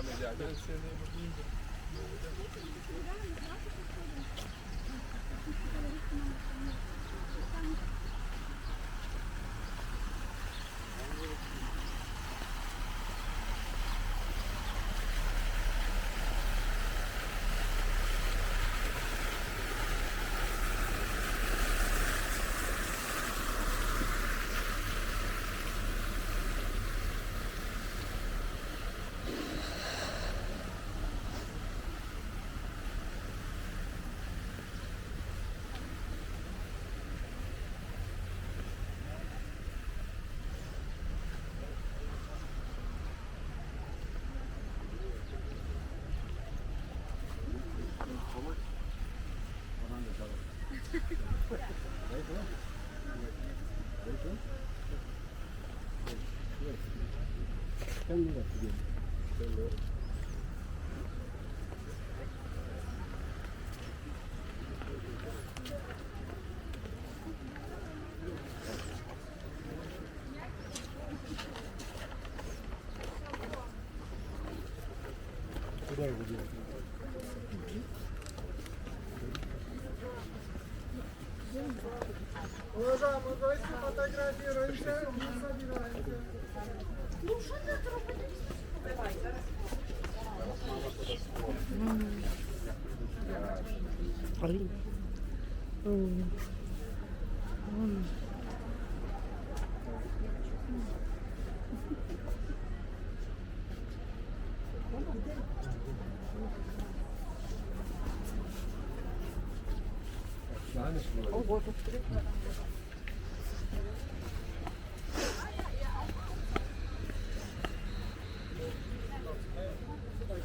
ediyor. Ben seni bulayım da. Уважаемые гости, фотографируемся. Собираемся. Ну що ти робити? Давай, зараз. Алін. Ого, тут прикольно.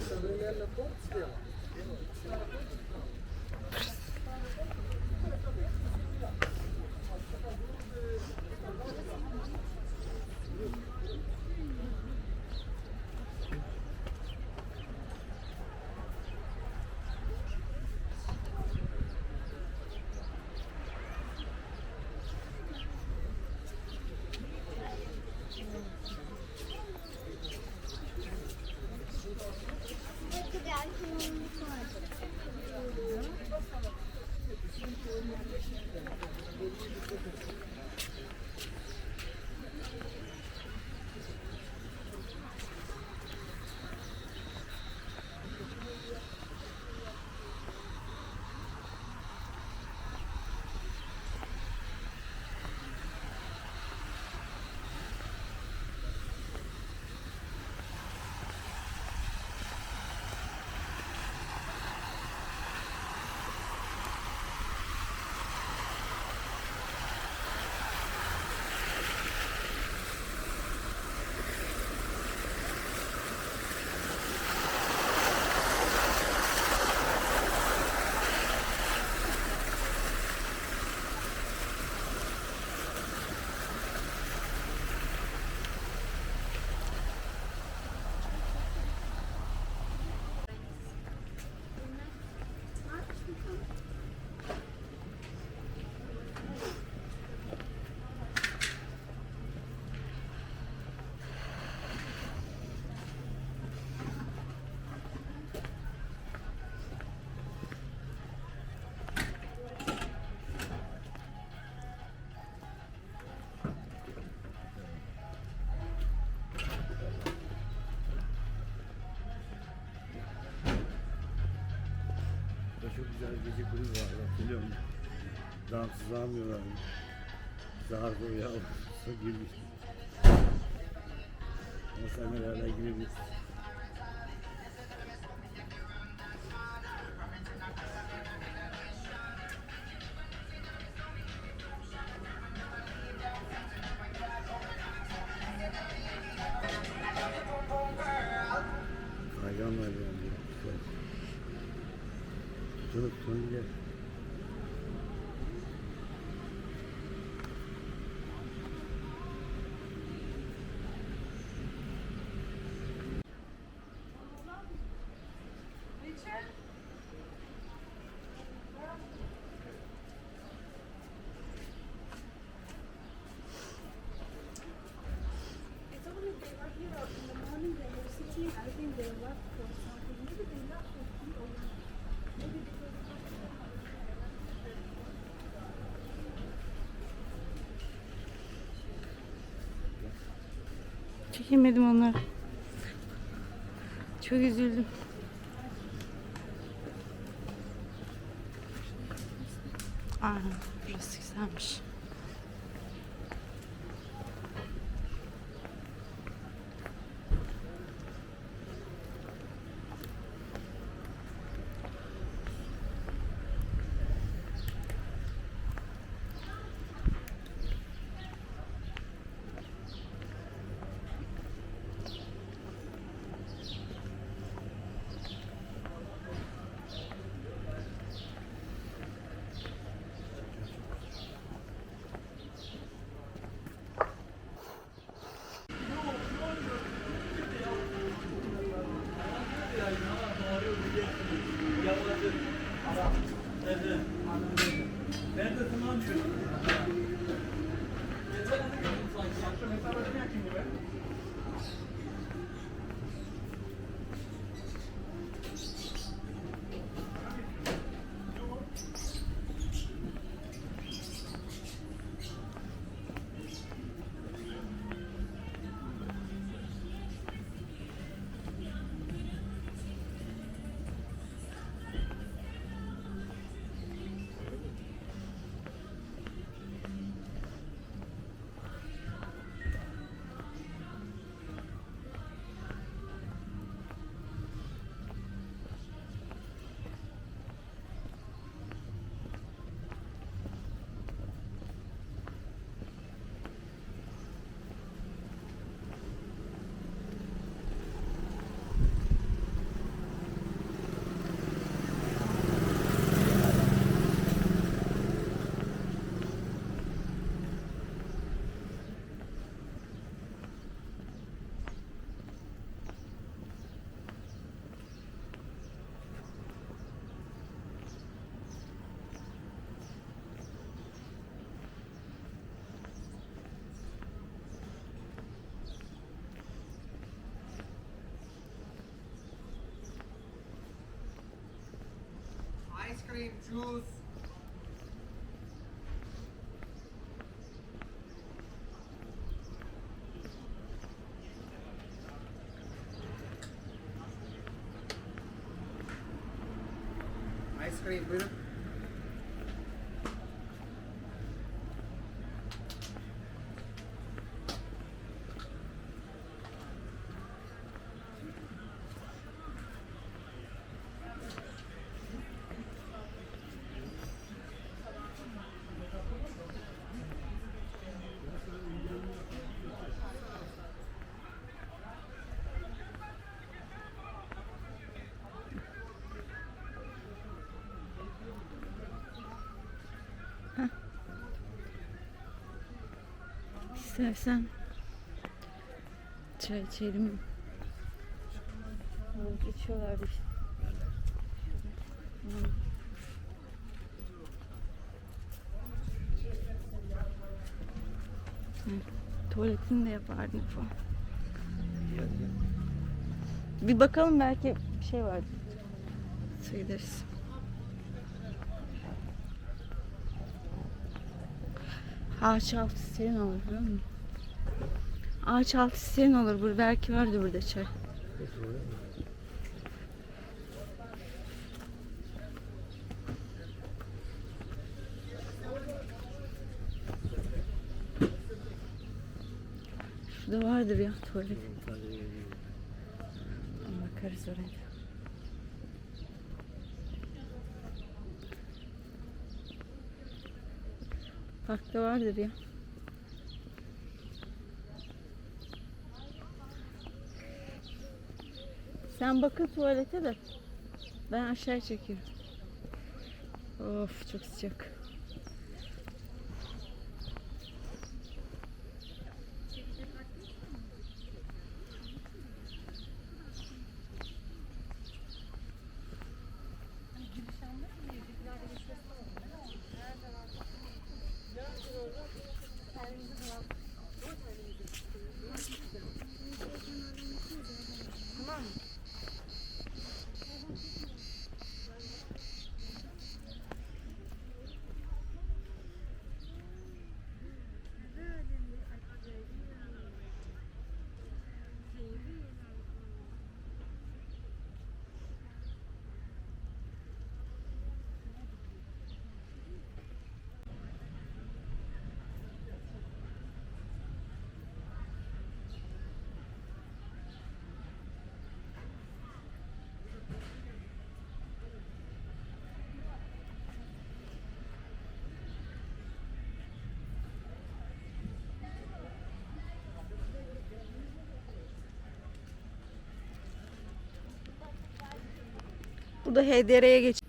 Современный торт слева. Çok güzel gece kulübü var, biliyor musun? Damsız almıyorlar. Zahar doğuya alırsa girmiş. Ama sen nelerle girebilirsin. Kaygan var yani. Tutun gel. It's only they were here in the morning, they were sitting, I think Çekemedim onları. Çok üzüldüm. Aa, burası güzelmiş. Ice cream, juice. Ice cream, buyurun. İstersen çay içelim. Geçiyorlardı işte. Tuvaletini de yapardım falan. Bir bakalım, belki bir şey var. Gideriz. Ağaç altı serin olur, biliyor musun? Ağaç altı serin olur. Burada belki vardı burada çay. Şurada vardır ya tuvalet. Bakarız oraya. Parkta vardır ya. Sen bakın tuvalete de. Ben aşağı çekiyorum. Of, çok sıcak. da HDR'ye geç.